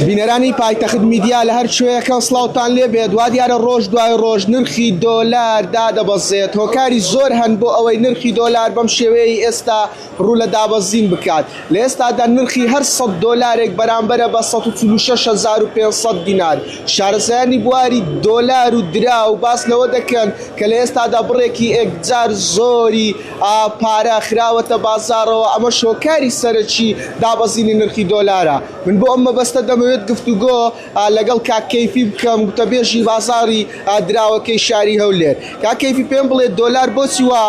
بینەرانی پایتەخت میدیا لە هەر شوەیەکە سڵاوتان لێ بێت وا دیارە ڕۆژ دوای ڕۆژ نرخی دۆلار دادەبەزێت هۆکاری زۆر هەن بۆ ئەوەی نرخی دۆلار بەم شێوەیە ئێستا ڕوو لە دابەزین بکات لە ئێستادا نرخی هەر 100 دۆلارێک بەرامبەرە بە 146500 دینار شارەزایانی بواری دۆلار و درا و باس لەوە دەکەن کە لە ئێستادا بڕێکی ئەکجار زۆری پارە خراوەتە بازارەوە ئەمە شۆکاری سەرەکی دابەزینی نرخی دۆلارە من بۆ ئەمە بەستە دەمەوێت گفتوگۆ لەگەڵ کاکەیفی بکەم گوتەبێژی بازاری دراوەکەی شاری هەولێر کاکەیفی پێم بڵێت دۆلار بۆچی وە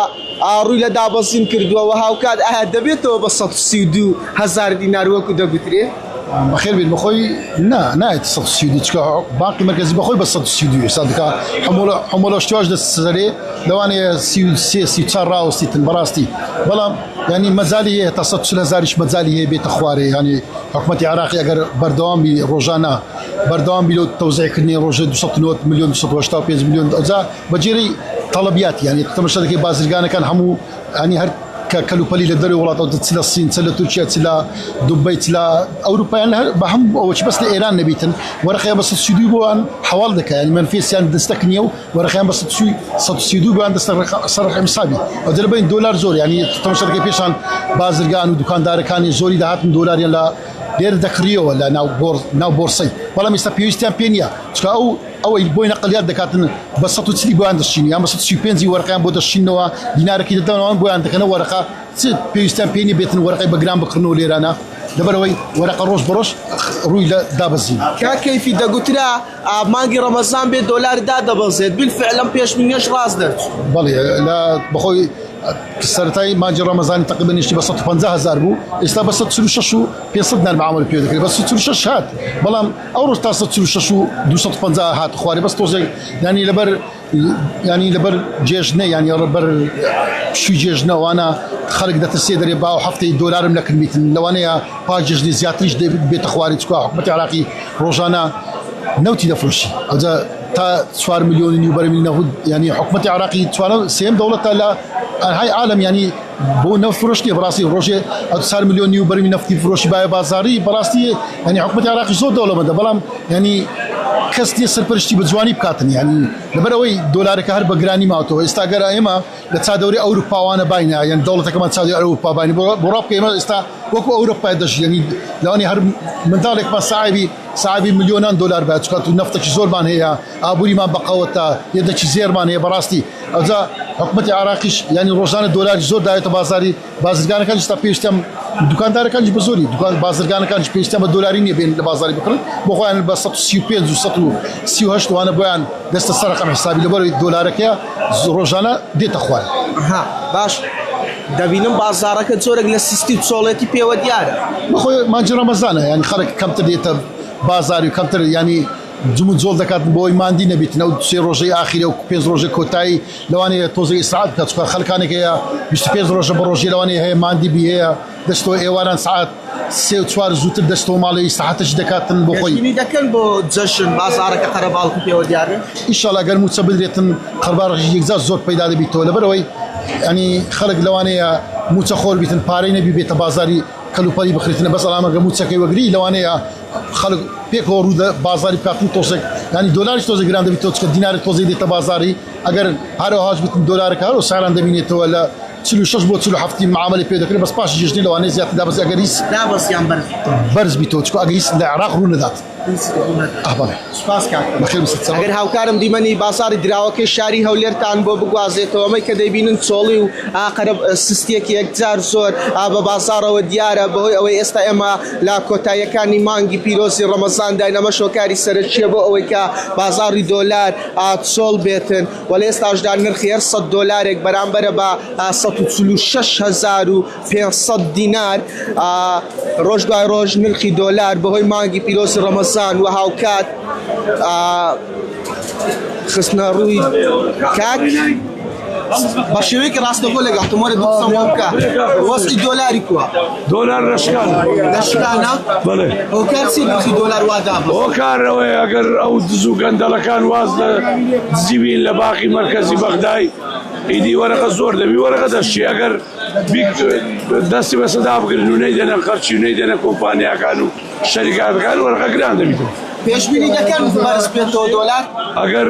ڕووی لە دابەزین کردووە هاوکات دەبێتەوە بە 132,000 دینار وەکو دەگوترێ بخير بين بخوي نا 132 تشكا باقي مركزي بخوي بس 132 صدقا حموله اشتواج السري لو انا سي تشرا وسي براستي بلا يعني مازالي تصدش لزارش مازالي بيت اخواري يعني حكومه العراق اگر بردوام بي روجانا بردوام بي توزيع كني روجا 200 مليون 285 مليون اذا بجيري طلبيات يعني تمشى كي بازرقانه كان حمو يعني هر كلوبالي لدري ولاطات تسلا الصين تسلا تركيا تسلا دبي تسلا اوروبا يعني بهم او بس لايران نبيتن ورخيا بس تسيدو عن حوال ذاك يعني من فيس يعني دستكنيو ورخيا بس تسيدو عن صرح حسابي ودل بين دولار زور يعني تمشى كي بيشان بازرگان ودكاندار كان زوري دهات دولار يلا دير دكريو ولا ناو بورصي والله مستبيوستان بينيا او بوين اقليات دكاتن بس تسلي بو عند الشين يعني بس تسيبنزي ورقه بود الشين دينار كي دون بو عندك انا ورقه بيوستان بيني بيتن ورقه بجرام بقرنو ليرانا دبروي ورقه روش بروش روي لا دابزين كيف دغوترا مانجي رمضان بالدولار دابزيت بالفعل ام بيش من يش راس درت بالي لا بخوي كسرتاي مانجي رمضان تقريبا يشتي بس 15000 بو استا بس تسلوششو بيصدنا المعامل بيو بس تسلوشش هات بلام اورو تاع تسلوششو 250 هات خواري بس توزي يعني لبر جيجنا يعني لبر شو جيجنا وانا خلق دات السيدري باو حفتي دولار ملك الميت لو انا باججني زياتريش بيت اخواري تكو حكومه العراقي روجانا نوتي دفروشي اذا تا 4 مليون يوبر من نهود يعني حكومه العراقي تشوار سيم دوله لا هاي عالم يعني بو نفروشتي براسي روجي 4 مليون يوبر من نفتي فروشي باي بازاري براسي يعني حكومه العراقي زود دوله مده بلام يعني كستي سرپرشتي بجواني بكاتن يعني لبروي دولار كهر بجراني ماوتو استاجر ايما لتا دوري اوروبا وانا باينه يعني دوله كمان تساوي اوروبا باينه بوروب كيما استا وكو اوروبا دش يعني لو اني هر من ذلك ما صعبي مليونان دولار بعد كانت نفتك زور مان هي ابوري ما بقوتا يدك زير مان هي براستي اذا حكومه العراق يعني روزانه دولار زور دايت بازاري بازرگان كان استابيشتم دكاندار كان بزوري دكان بازرگان كان بيشتم دولارين بين البازار بكل بخو انا بس 168 وانا بيان دست السرقه حسابي لبر دولارك يا روزانه ديت اخوان ها باش دبینم بازارەکە زۆرێک لە سیستی چۆڵێتی پێوە دیارە بەخۆی مانجی ڕەمەزانە ینی خەڵک کەمتر دێتە بازاری و کەمتر ینی جمود زۆڵ دەکات بۆی ماندی نەبیت نەو سێ ڕۆژەی ئاخیرە و 5 ڕۆژە کۆتایی لەوانەیە تۆزی ئیسراعات بکات چکە خەڵکانێک هەیە 25 ڕۆژە بە ڕۆژی لەوانەیە هەیە ماندی بی هەیە دەستەوە ئێواران سعات 3-4 زووتر دەستەوە ماڵی ساحەتش دەکاتن بۆ خۆی دەکەن بۆ جەشن بازارەکە قەرەباڵکی پێوە دیارە ئینشاڵڵا گەر موچە بدرێتن قەرباڵغی یەکجار زۆر پەیدا دەبیتەوە لەبەرەوەی يعني خلق لوانيا متخور بيتن بارينا بيت بازاري كلوبالي بخريتنا بس على ما موتسكي وغري لوانيا خلق بيكو رود بازاري بكاتن توسك يعني دولار توزي جراند بيتوسك دينار توزي ديت بازاري اگر هارو هاج بيتن دولار كارو سعر عند بينيتو ولا تسلو شش بو تسلو حفتي معامله بيدك بس باش جيجني لواني زياده دابس اغريس دابس يام برز بيتوسك اغريس العراق رون ذات اهبل سپاس کاک بخير مسات اگر هاوکارم دیمەنی بازاری دراوەکەی شاری هەولێرتان بۆ بگوازێتەوە ئەمەی کە دەیبینن چۆڵی و ئاقرب سستیەکی یەکجار زۆر بە بازارەوە دیارە بەهۆی ئەوەی ئێستا ئێمە لە کۆتاییەکانی مانگی پیرۆزی ڕەمەزان داین ئەمە شۆکاری سەرەکیە بۆ ئەوەی کە بازاری دۆلار چۆڵ بێتن وەڵێ ئێستاشدا نرخی هەر 100 دۆلارێک بەرامبەرە بە 146,500 دینار ڕۆژ دوای ڕۆژ نرخی دۆلار بەهۆی مانگی پیرۆزی ڕەمەزان و هاوکات خستنە ڕووی کاک بە شێوەیەکی ڕاستەوخۆ لەگەڵتەمەوەرە دووسەم بکە وەستی دۆلاری کووە دۆلار لەشکانە هۆکار چی نرخی دۆلار وادا هۆکارەوەی ئەگەر ئەو دز و گەندەڵەکان واز لە دزیبین لە باقی مەرکەزی بەغدای ئیدی وەرەقە زۆر دەبی وەرەقە دەشتی ئەگەر دەستی بە سەدا بگرن و نەیدەنە خەرچی و نەیدەنە کۆمپانیاکان و شەریکەکان وەرەقە گران دەبیتەوە. پێشبینی دەکەن بەرز بێتەوە دۆلار؟ ئەگەر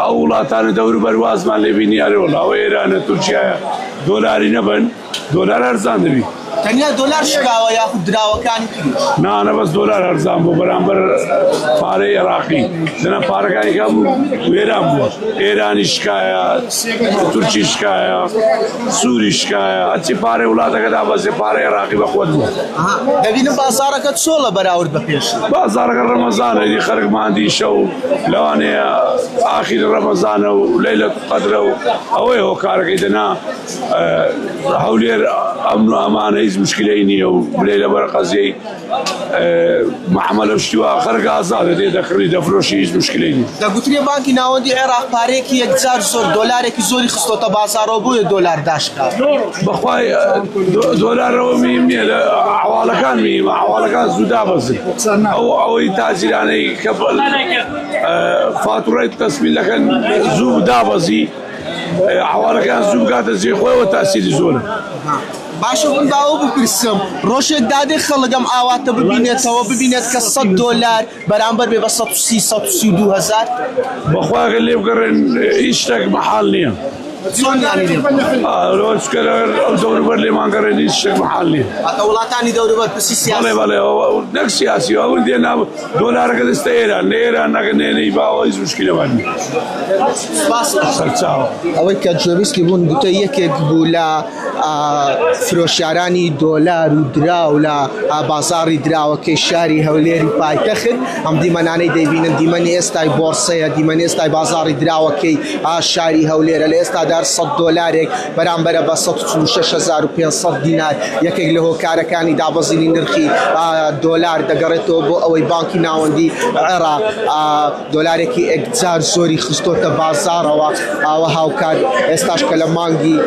ئەو وڵاتانە دەوروبەر وازمان لێبینی ئەرێوەڵاوە ئێرانە تورکیایە دۆلاری نەبن دۆلار هەرزان دەبی. تەنیا دۆلار شکاوە یاخود دراوەکانی تریش؟ نانە بەس دۆلار هەرزان بۆ بەرامبەر پارەی عێراقی لەنە پارەکانی کە بوو وێران بووە ئێرانی شکایە تورکی شکایە سووری شکایە هەرچی پارەی وڵاتەکە دابەزێ پارەی عێراقی بەخۆت بووە. دەبینم بازارەکەت چۆڵە بەراورد بە پێش؟ بازارەکە ڕەمەزانە دی خەرک ماندیشە و لەوانەیە ئاخیر ڕەمەزانە و لەیلەت قەدرە و ئەوەی هۆکارەکەی دەنا هەولێر ئەمن و ئەمانە هیچ مشکلەی نییە و بلێ لەبەر قەزیەی محەمەلە شتیوە خەرک ئازادە دێ دەکڕی دەفرۆشی هیچ مشکلەی نییە. دەگوترێ بانکی ناوەندی عێراق پارەیەکی یەکجار زۆر دۆلارێکی زۆری خستۆتە بازارەوە بۆیە دۆلار داشکا. بەخوای دۆلارەوە میم نییە لە حواڵەکان میم حواڵەکان زوو دابەزن ئەوەی تاجیرانەی کە فاتوڕای تەسمیلەکەن زوو دابەزی حواڵەکان زوو بگاتە جێ خۆیەوە تاسیری زۆرە. باشە من باوە بپرسم ڕۆژێک دادێ خەڵگەم ئاواتە ببینێتەوە ببینێت کە 100 دۆلار بەرامبەر بێ بە 132 هزار؟ بەخواگە لێ بگەڕێن هیچ شتێک مەحاڵ نییە. چۆن ینی لێ؟ ئەو دەوروبەر لێمانگەڕێن هیچ شتێک مەحاڵ نییە. ئەتە وڵاتانی دەوروبەر پرسی سیاسی؟ بەڵێ بەڵێ نەک سیاسی ئەوەن دێنا دۆلارەکە دەستە ئێران لە ئێران نەگەنێنەی باوە هیچ مشکلەوان نییە. سەرچاوە ئەوەی کە جۆبیسکی بوون گوتە یەکێک بوو لە فرۆشیارانی دۆلار و دراو لە بازاڕی دراوەکەی شاری هەولێری پایتەخت ئەم دیمەنانەی دەیبینن دیمەنی ئێستای بۆرسەیە دیمەنی ئێستای بازاڕی دراوەکەی شاری هەولێرە لە ئێستادا 100 دۆلارێک بەرامبەرە بە 146,500 دینار یەکێک لە هۆکارەکانی دابەزینی نرخی دۆلار دەگەڕێتەوە بۆ ئەوەی بانکی ناوەندی عێراق دۆلارێکی ئەکجار زۆری خستۆتە بازارەوە ئاوە هاوکار ئێستاش کە لە مانگی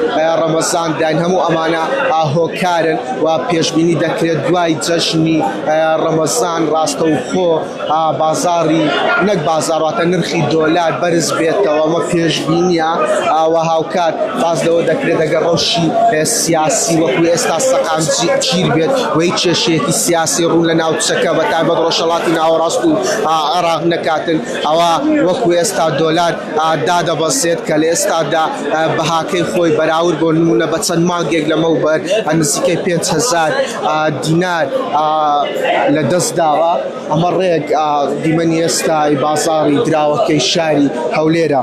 ڕەمەزان داین هەموو ئەمانە هۆکارن و پێشبینی دەکرێت دوای جەژنی ڕەمەزان ڕاستەوخۆ بازاڕی نەک بازاڕاتە نرخی دۆلار بەرز بێتەوە ئەمە پێشبینیە و هاوکار باز لەوە دەکرێت ئەگەر ڕەوشی سیاسی وەکو ئێستا سەقام گیر بێت وەی کێشەیەکی سیاسی ڕوون لە ناوچەکە بە تایبەت ڕۆژهەڵاتی ناوەڕاست و عێراق نەکاتن ئەوە وەکو ئێستا دۆلار دادەبەزێت کە لە ئێستادا بەهاکەی خۆی بەراورد بۆ نمونە بە چەند مانگێک لەمەوبەر نزیکەی 5,000 دینار لە دەست داوە ئەمە ڕێک دیمەنی ئێستای بازاڕی دراوەکەی شاری هەولێرە.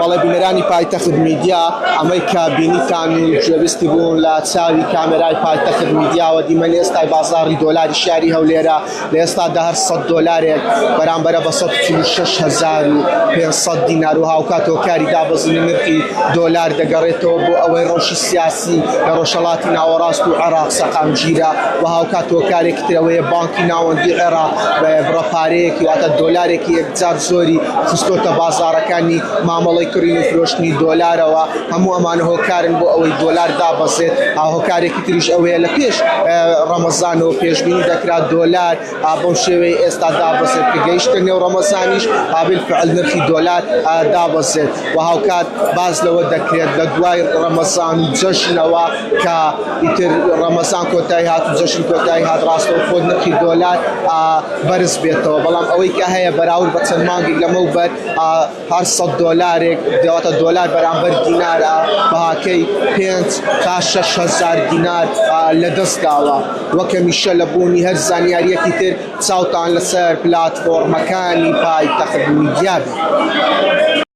بەڵێ بینەرانی پایتەخت میدیا ئەمەی کە بینیتان و گوێبیستی بوون لە چاوی کامێرای پایتەخت میدیاوە دیمەنی ئێستای بازاڕی دۆلاری شاری هەولێرە لە ئێستادا هەر 100 دۆلارێک بەرامبەرە بە 146,500 دینار و هاوکات هۆکاری دابەزینی نرخی دۆلار دەگەڕێتەوە بۆ ئەوەی ڕۆژی سیاسی لە ڕۆژهەڵاتی ناوەڕاست و عێراق سەقامگیرە و هاوکات هۆکارێکی ترەوەیە بانکی ناوەندی عێراق بڕەپارەیەکی واتە دۆلارێکی یەکجار زۆری خستۆتە بازارەکانی مامەڵەی کڕین و فرۆشتنی دۆلارەوە هەموو ئەمانە هۆکارن بۆ ئەوەی دۆلار دابەزێت هۆکارێکی تریش ئەوەیە لە پێش ڕەمەزانەوە پێشبینی دەکرات دۆلار بەم شێوەیە ئێستا دابەزێت کە گەیشتە نێو ڕەمەزانیش بالفعل نرخی دۆلار دابەزێت و هاوکات باز لەوە دەکرێت لە دوای ڕەمەزان و جەژنەوە کە ئیتر ڕەمەزان کۆتایی هات و جەژن کۆتایی هات ڕاستەوخۆ نرخی دۆلار بەرز بێتەوە بەڵام ئەوەی کە هەیە بەراورد بە چەند مانگێک لەمەوبەر هەر 100 دۆلارێک دەواتە دۆلار بەرامبەر دینارە بەهاکەی 5 تا 6,000 دینار لەدەست داوە وەکە میشە لە بوونی هەر زانیاریەکی تر چاوتان لەسەر پلاتفۆرمەکانی پایتەخت میدیا بێت.